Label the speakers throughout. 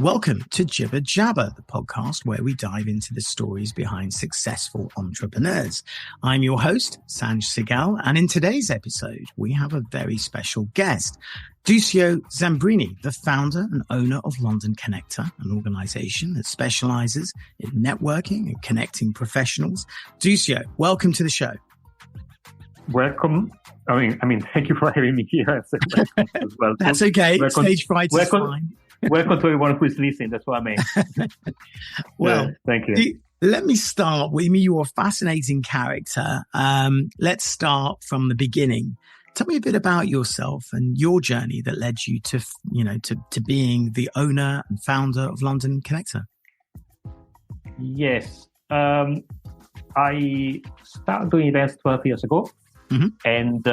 Speaker 1: Welcome to Jibba Jabba, the podcast where we dive into the stories behind successful entrepreneurs. I'm your host, Sanj Saigal, and in today's episode, we have a very special guest, Duccio Zambrini, the founder and owner of London Connector, an organization that specializes in networking and connecting professionals. Duccio, welcome to the show.
Speaker 2: Welcome. I mean, thank you for having me here. As well.
Speaker 1: That's okay. Stage fright is fine.
Speaker 2: Welcome to everyone who is listening. That's what I mean.
Speaker 1: Well,
Speaker 2: thank you.
Speaker 1: Let me start with you. You're a fascinating character. Let's start from the beginning. Tell me a bit about yourself and your journey that led you to being the owner and founder of London Connector.
Speaker 2: Yes. I started doing events 12 years ago. Mm-hmm. And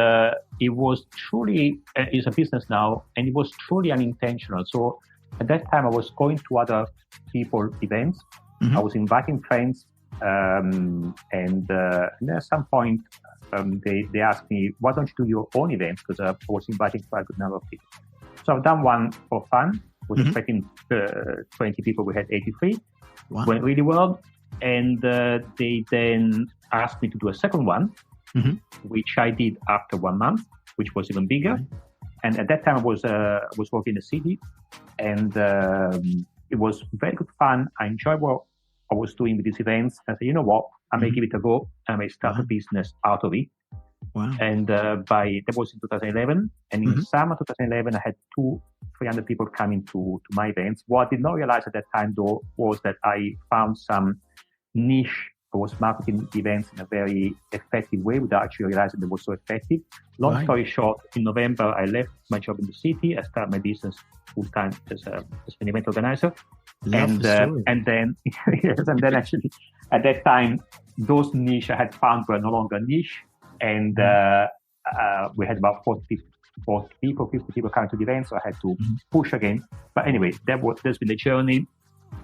Speaker 2: it was truly, it's a business now, and it was truly unintentional. So at that time, I was going to other people's events. Mm-hmm. I was inviting friends, and at some point, they asked me, why don't you do your own events? Because I was inviting quite a good number of people. So I've done one for fun. I was expecting 20 people. We had 83. Wow. Went really well. And they then asked me to do a second one. Mm-hmm. Which I did after 1 month, which was even bigger. Mm-hmm. And at that time, I was working in the city, and it was very good fun. I enjoyed what I was doing with these events. I said, you know what, I may give it a go. I may start a business out of it. Wow. And that was in 2011. And in summer 2011, I had 200-300 people coming to my events. What I did not realize at that time, though, was that I found some niche. I was marketing events in a very effective way without actually realizing they were so effective. Long story short, in November, I left my job in the city. I started my business full-time as an event organizer. And then actually, at that time, those niche I had found were no longer niche. And we had about 50 people coming to the event. So I had to push again. But anyway, that's been the journey.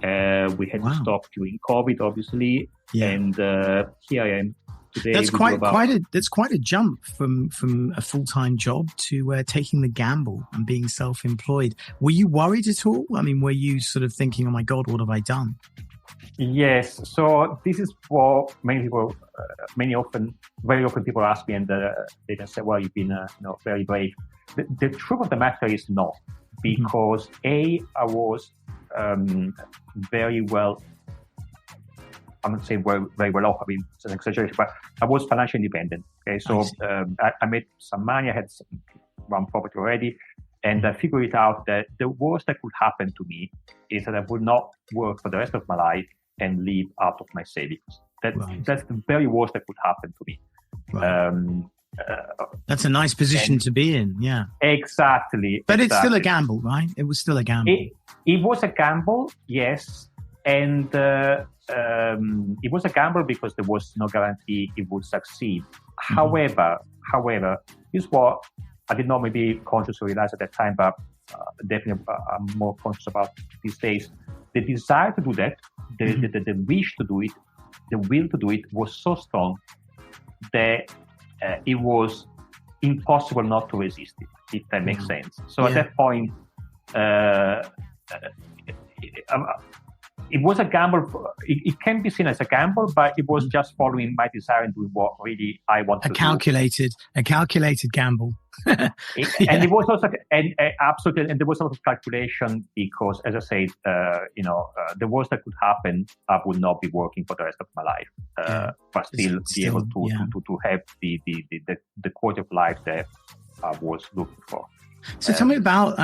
Speaker 2: We had to stop during COVID, obviously, and here I am today.
Speaker 1: That's quite a jump from a full-time job to taking the gamble and being self-employed. Were you worried at all? I mean, were you sort of thinking, "Oh my God, what have I done?"
Speaker 2: Yes. So this is what many people, very often people ask me, and they can say, "Well, you've been, very brave." The truth of the matter is not, because I was very well. I'm not saying very well off. I mean, it's an exaggeration, but I was financially independent. Okay, so I made some money. I had one property already, and I figured it out that the worst that could happen to me is that I would not work for the rest of my life and live out of my savings. That's the very worst that could happen to me. Right.
Speaker 1: That's a nice position to be in. Yeah,
Speaker 2: exactly.
Speaker 1: But it's still a gamble, right? It was still a gamble.
Speaker 2: It was a gamble, yes, and it was a gamble because there was no guarantee it would succeed. However, here's what I did not maybe consciously realize at that time, but definitely I'm more conscious about these days. The desire to do that, the wish to do it, the will to do it was so strong that it was impossible not to resist it, if that makes sense. So at that point, it was a gamble. It can be seen as a gamble, but it was just following my desire and doing what really I wanted to do.
Speaker 1: A calculated gamble.
Speaker 2: And it was also, absolutely, and there was a lot of calculation because, as I said, the worst that could happen, I would not be working for the rest of my life, but still be able to have the quality of life that I was looking for.
Speaker 1: So tell me about,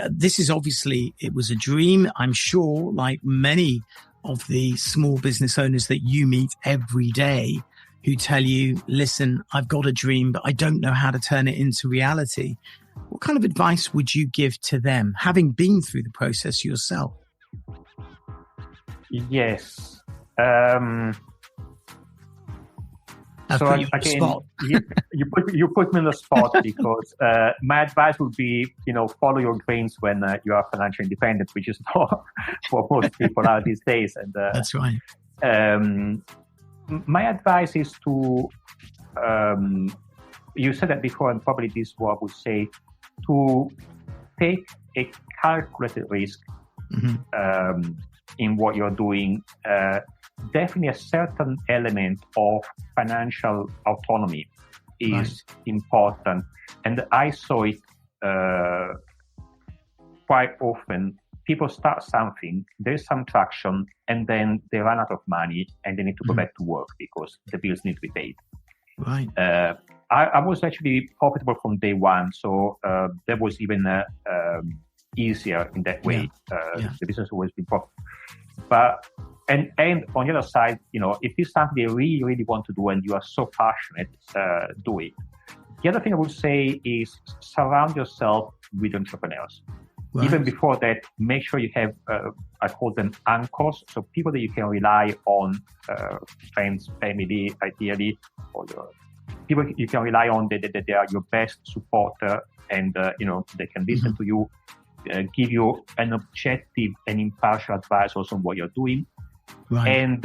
Speaker 1: this is obviously, it was a dream, I'm sure, like many of the small business owners that you meet every day who tell you, listen, I've got a dream, but I don't know how to turn it into reality. What kind of advice would you give to them, having been through the process yourself?
Speaker 2: Yes.
Speaker 1: So again,
Speaker 2: you put me on the spot because my advice would be, follow your dreams when you are financially independent, which is not what most people are these days. And
Speaker 1: that's right.
Speaker 2: My advice is to, you said that before, and probably this is what I would say, to take a calculated risk in what you're doing. Definitely a certain element of financial autonomy is important. And I saw it quite often. People start something, there's some traction, and then they run out of money and they need to go back to work because the bills need to be paid.
Speaker 1: Right.
Speaker 2: I was actually profitable from day one, so that was even easier in that way. The business has always been profitable. But and on the other side, if it's something you really, really want to do and you are so passionate, do it. The other thing I would say is surround yourself with entrepreneurs. Right. Even before that, make sure you have, I call them anchors, so people that you can rely on, friends, family, ideally, or people you can rely on that they are your best supporter, and they can listen to you, give you an objective and impartial advice also on what you're doing. Right. And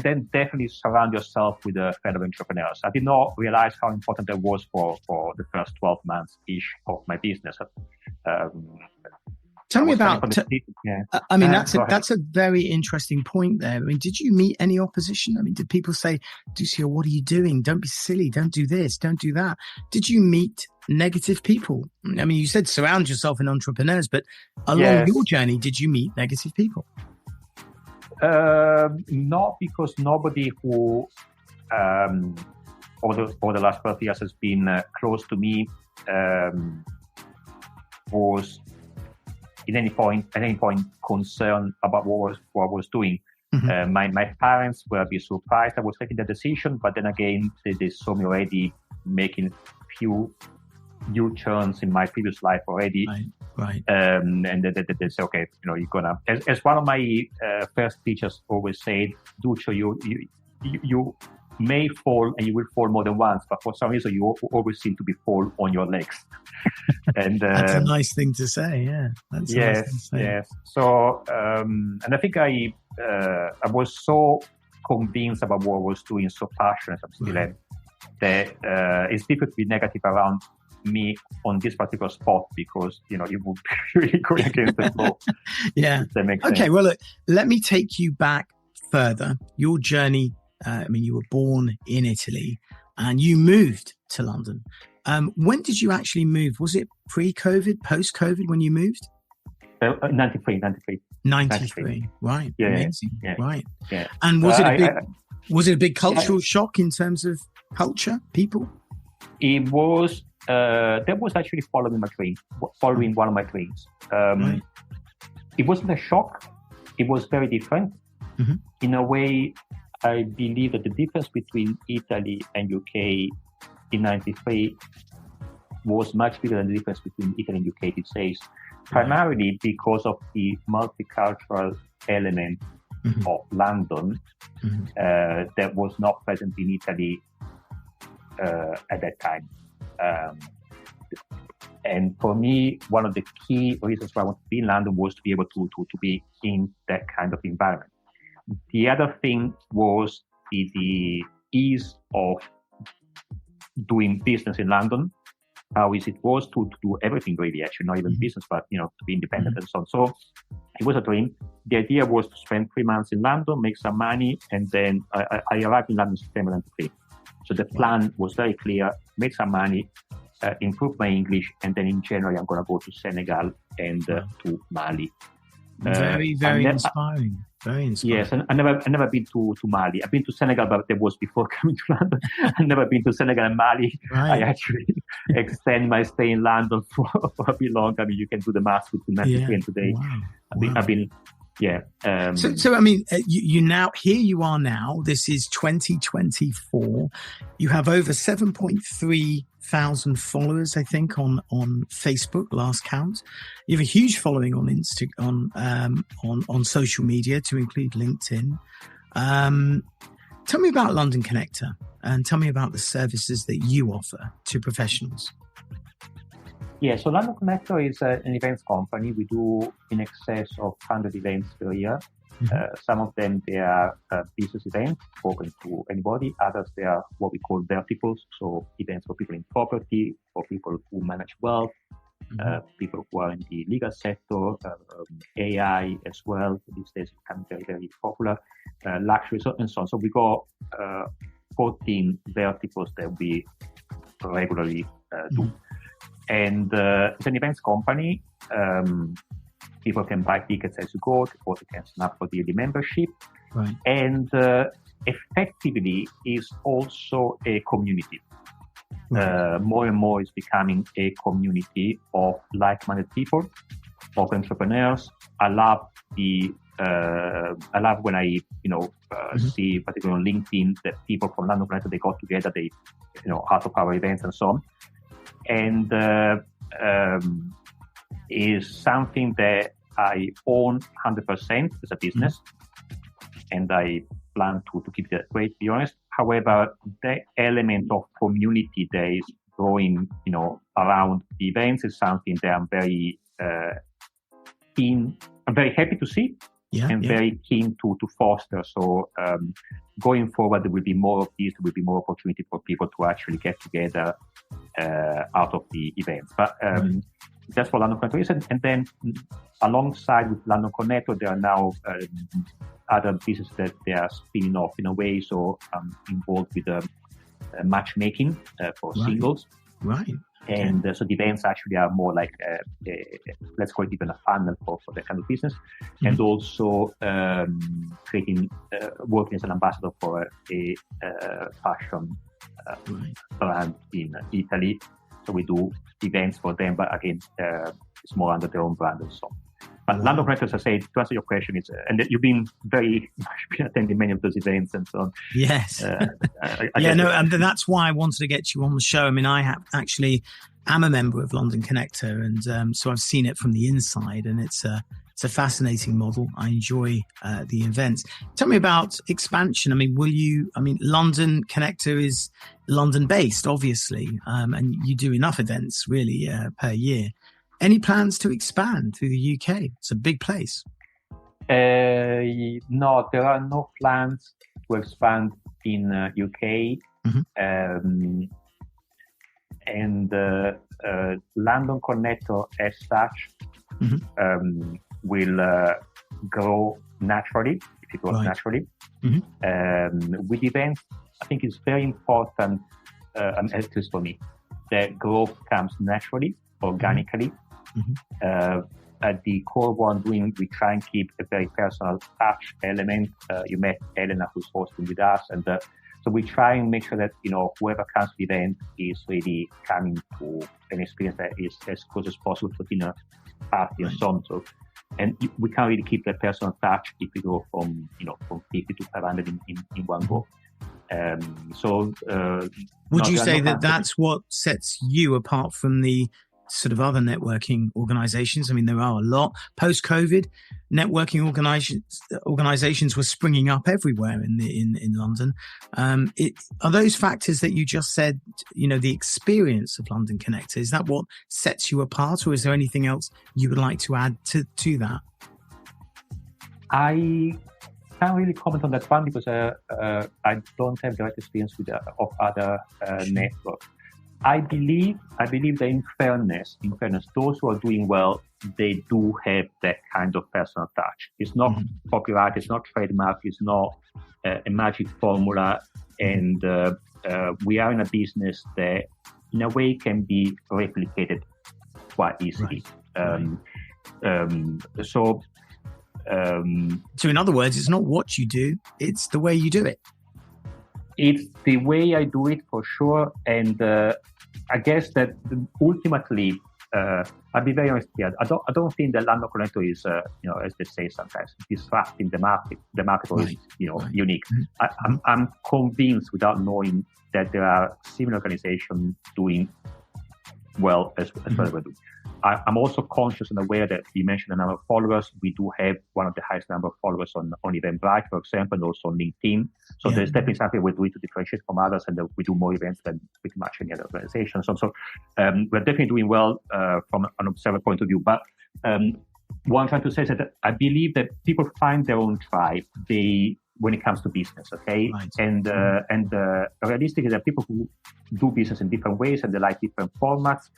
Speaker 2: then definitely surround yourself with fellow entrepreneurs. I did not realize how important that was for the first 12 months ish of my business.
Speaker 1: Tell me about. That's a very interesting point there. I mean, did you meet any opposition? I mean, did people say, "Duccio, what are you doing? Don't be silly. Don't do this. Don't do that." Did you meet negative people? I mean, you said surround yourself in entrepreneurs, but along your journey, did you meet negative people?
Speaker 2: Not because nobody who over the last 12 years has been close to me was at any point concerned about what I was doing. My parents were a bit surprised I was taking the decision, but then again they saw me already making few U-turns in my previous life already. Right. And they say, okay, you're gonna, as one of my first teachers always said, Duccio, you may fall and you will fall more than once, but for some reason you always seem to be fall on your legs. And
Speaker 1: that's a nice thing to say. Yeah. That's
Speaker 2: yes.
Speaker 1: Nice thing to say. Yes.
Speaker 2: So, and I think I was so convinced about what I was doing, so passionate, I'm still at, that it's difficult to be negative around me on this particular spot, because it would be really going against the flow.
Speaker 1: Yeah. Okay. Well, look, let me take you back further. Your journey. You were born in Italy and you moved to London. When did you actually move? Was it pre-COVID, post-COVID when you moved?
Speaker 2: 93.
Speaker 1: Right.
Speaker 2: Yeah.
Speaker 1: Amazing.
Speaker 2: Yeah.
Speaker 1: Right.
Speaker 2: Yeah.
Speaker 1: And was it a big cultural shock in terms of culture, people?
Speaker 2: It was. That was actually following one of my dreams. Right. It wasn't a shock. It was very different. In a way, I believe that the difference between Italy and UK in 93 was much bigger than the difference between Italy and UK these days, primarily because of the multicultural element of London that was not present in Italy at that time. And for me, one of the key reasons why I wanted to be in London was to be able to be in that kind of environment. The other thing was the ease of doing business in London, how easy it was to do everything really, actually, not even business, but, to be independent and so on. So it was a dream. The idea was to spend 3 months in London, make some money, and then I arrived in London in September 93. So the plan was very clear, make some money, improve my English, and then in January I'm going to go to Senegal and to Mali.
Speaker 1: Very inspiring. Very inspiring.
Speaker 2: Yes, and I never been to Mali. I've been to Senegal, but that was before coming to London. I've never been to Senegal and Mali. Right. I actually extend my stay in London for a bit longer. I mean, you can do the math between 93 and today. Wow. I've been. Yeah.
Speaker 1: So I mean, you now, here you are now. This is 2024. You have over 7.3 thousand followers, I think, on Facebook, last count. You have a huge following on on social media, to include LinkedIn. Tell me about London Connector, and tell me about the services that you offer to professionals.
Speaker 2: Yeah, so London Connector is an events company. We do in excess of 100 events per year. Some of them, they are business events open to anybody. Others, they are what we call verticals. So events for people in property, for people who manage wealth, people who are in the legal sector, AI as well. These days it's becoming very, very popular, luxury, and so on. So we got 14 verticals that we regularly do. And it's an events company. People can buy tickets as you go, or they can sign up for the yearly membership.
Speaker 1: Right.
Speaker 2: And effectively is also a community. More and more is becoming a community of like-minded people, of entrepreneurs. I love when I see, particularly on LinkedIn, that people from London Connector, they got together, they out of our events and so on, and is something that I own 100% as a business, and I plan to keep that way, to be honest. However, the element of community that is growing, around the events is something that I'm very keen. I'm very happy to see, very keen to foster. So going forward, there will be more of these. There will be more opportunity for people to actually get together out of the events. But that's for London Connector. And then alongside with London Connector, there are now other businesses that they are spinning off in a way. So I'm involved with matchmaking for singles.
Speaker 1: Right.
Speaker 2: And so the events actually are more like, let's call it even a funnel for that kind of business. And also working as an ambassador for a fashion brand in Italy. So we do events for them, but again, it's more under their own brand and so on. But London Connector, as I say, to answer your question, and you've been attending many of those events and so on.
Speaker 1: Yes. And that's why I wanted to get you on the show. I mean, I'm a member of London Connector, and so I've seen it from the inside, and it's a fascinating model. I enjoy the events. Tell me about expansion. I mean, London Connector is London-based, obviously, and you do enough events really per year. Any plans to expand through the UK? It's a big place.
Speaker 2: No, there are no plans to expand in UK. And London Connector as such will grow naturally, if it grows naturally. With events, I think it's very important, at least for me, that growth comes naturally, organically. At the core of what I'm doing, we try and keep a very personal touch element. You met Elena, who's hosting with us, and so we try and make sure that whoever comes to the event is really coming to an experience that is as close as possible to dinner, party, and so on. So, and we can't really keep that personal touch if we go from 50 to 500 in one go.
Speaker 1: Would you say that that's what sets you apart from the sort of other networking organizations? I mean, there are a lot. Post-COVID, networking organizations were springing up everywhere in London. Are those factors that you just said, the experience of London Connector, is that what sets you apart, or is there anything else you would like to add to that?
Speaker 2: I can't really comment on that one because I don't have direct experience of other networks. I believe that in fairness, those who are doing well, they do have that kind of personal touch. It's not copyright, it's not trademark, it's not a magic formula. And we are in a business that, in a way, can be replicated quite easily. So in other words, it's not what you do, it's the way you do it. It's the way I do it, for sure. And I guess that ultimately, I'll be very honest here. I don't think that London Connector is, as they say sometimes, disrupting the market. The market is, unique. I'm convinced, without knowing, that there are similar organizations doing well as well as we do. I'm also conscious and aware that you mentioned the number of followers. We do have one of the highest number of followers on Eventbrite, for example, and also on LinkedIn. So there's definitely something we're doing to differentiate from others, and we do more events than pretty much any other organization. So we're definitely doing well from an observer point of view. But what I'm trying to say is that I believe that people find their own tribe. They when it comes to business, okay?
Speaker 1: Right.
Speaker 2: And realistically, there are people who do business in different ways and they like different formats.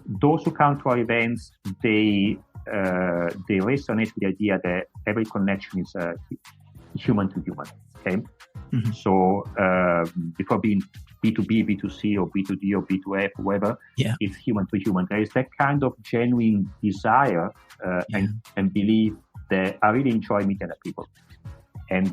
Speaker 2: Those who come to our events, they resonate with the idea that every connection is human to human, okay? Mm-hmm. So before being B2B, B2C, or B2D, or B2F, whatever, it's human to human. There is that kind of genuine desire and belief that I really enjoy meeting other people. And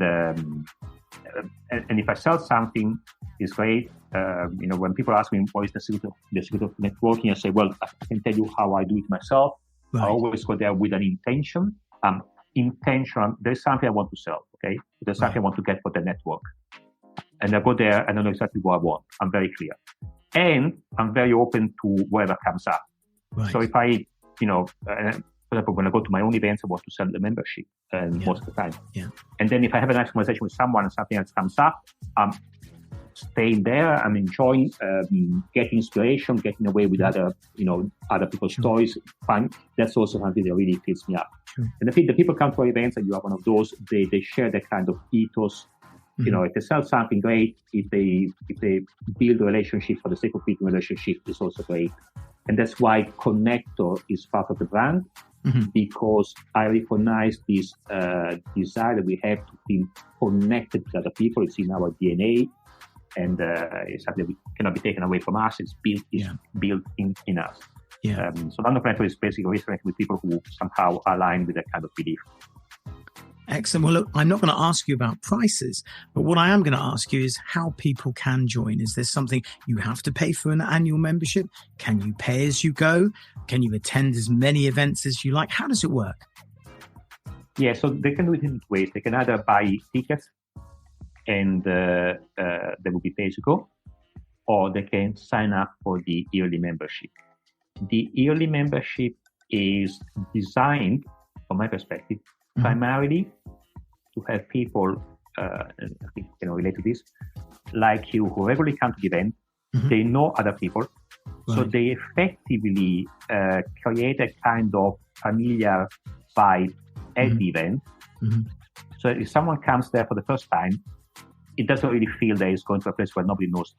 Speaker 2: if I sell something, it's great. When people ask me what is the secret of networking, I say, well, I can tell you how I do it myself. Right. I always go there with an intention. There's something I want to sell, okay? There's something I want to get for the network. And I go there and I know exactly what I want. I'm very clear. And I'm very open to whatever comes up. Right. So if I, for example, when I go to my own events, I want to sell the membership most of the time. Yeah. And then if I have a nice conversation with someone and something else comes up, I'm staying there. I'm enjoying getting inspiration, getting away with other people's stories. Fun. That's also something that really fills me up. Sure. And I think the people come to our events and you are one of those, they share that kind of ethos. Mm-hmm. If they sell something, great. If they build a relationship for the sake of building a relationship, it's also great. And that's why Connector is part of the brand. Mm-hmm. Because I recognize this desire that we have to feel connected to other people. It's in our DNA, and it's something that cannot be taken away from us. It's built in us. Yeah. So London Connector is basically resonating with people who somehow align with that kind of belief.
Speaker 1: Excellent. Well, look, I'm not going to ask you about prices, but what I am going to ask you is how people can join. Is there something you have to pay for an annual membership? Can you pay as you go? Can you attend as many events as you like? How does it work?
Speaker 2: Yeah, so they can do it in ways. They can either buy tickets and they will be pay as you go, or they can sign up for the yearly membership. The yearly membership is designed, from my perspective, primarily to have people, I think relate to this, like you, who regularly come to the event. Mm-hmm. They know other people, so they effectively create a kind of familiar vibe at the event. Mm-hmm. So if someone comes there for the first time, it doesn't really feel that it's going to a place where nobody knows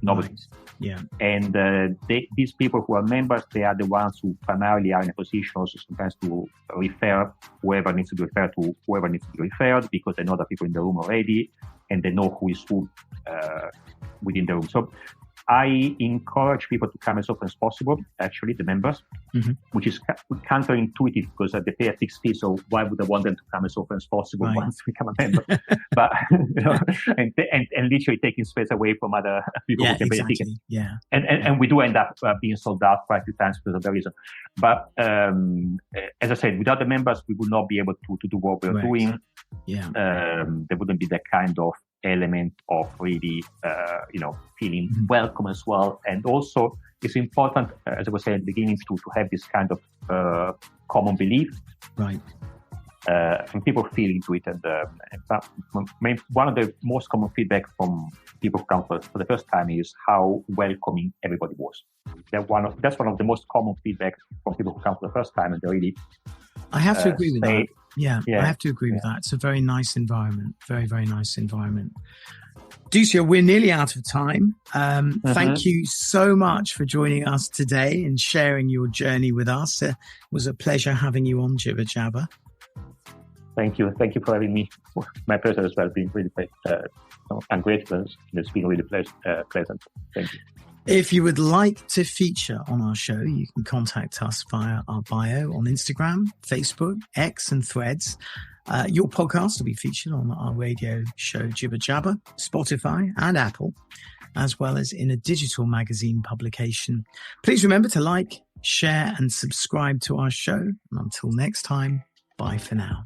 Speaker 2: nobody. Yeah. And these people who are members, they are the ones who primarily are in a position also sometimes to refer whoever needs to be referred to, whoever needs to be referred, because they know the people in the room already and they know who is who within the room. So I encourage people to come as often as possible, actually, the members, which is counterintuitive because they pay a fixed fee. So why would I want them to come as often as possible once they become a member? But, and literally taking space away from other people who can pay a ticket. Yeah. And we do end up being sold out quite a few times because of that reason. But as I said, without the members, we would not be able to do what we're doing. Yeah. There wouldn't be that kind of element of really, feeling welcome as well. And also, it's important, as I was saying at the beginning, to have this kind of common belief. Right. And people feel into it. And one of the most common feedback from people who come for the first time is how welcoming everybody was. That's one of the most common feedback from people who come for the first time, and they really. I have to agree with that.
Speaker 1: Yeah, I have to agree with that. It's a very nice environment. Very, very nice environment. Duccio, we're nearly out of time. Thank you so much for joining us today and sharing your journey with us. It was a pleasure having you on Jibba Jabba.
Speaker 2: Thank you. Thank you for having me. My pleasure as well. It's been really I'm grateful. It's been really pleasant. Thank you.
Speaker 1: If you would like to feature on our show, you can contact us via our bio on Instagram, Facebook, X, and Threads. Your podcast will be featured on our radio show Jibba Jabba, Spotify, and Apple, as well as in a digital magazine publication. Please remember to like, share, and subscribe to our show. And until next time, bye for now.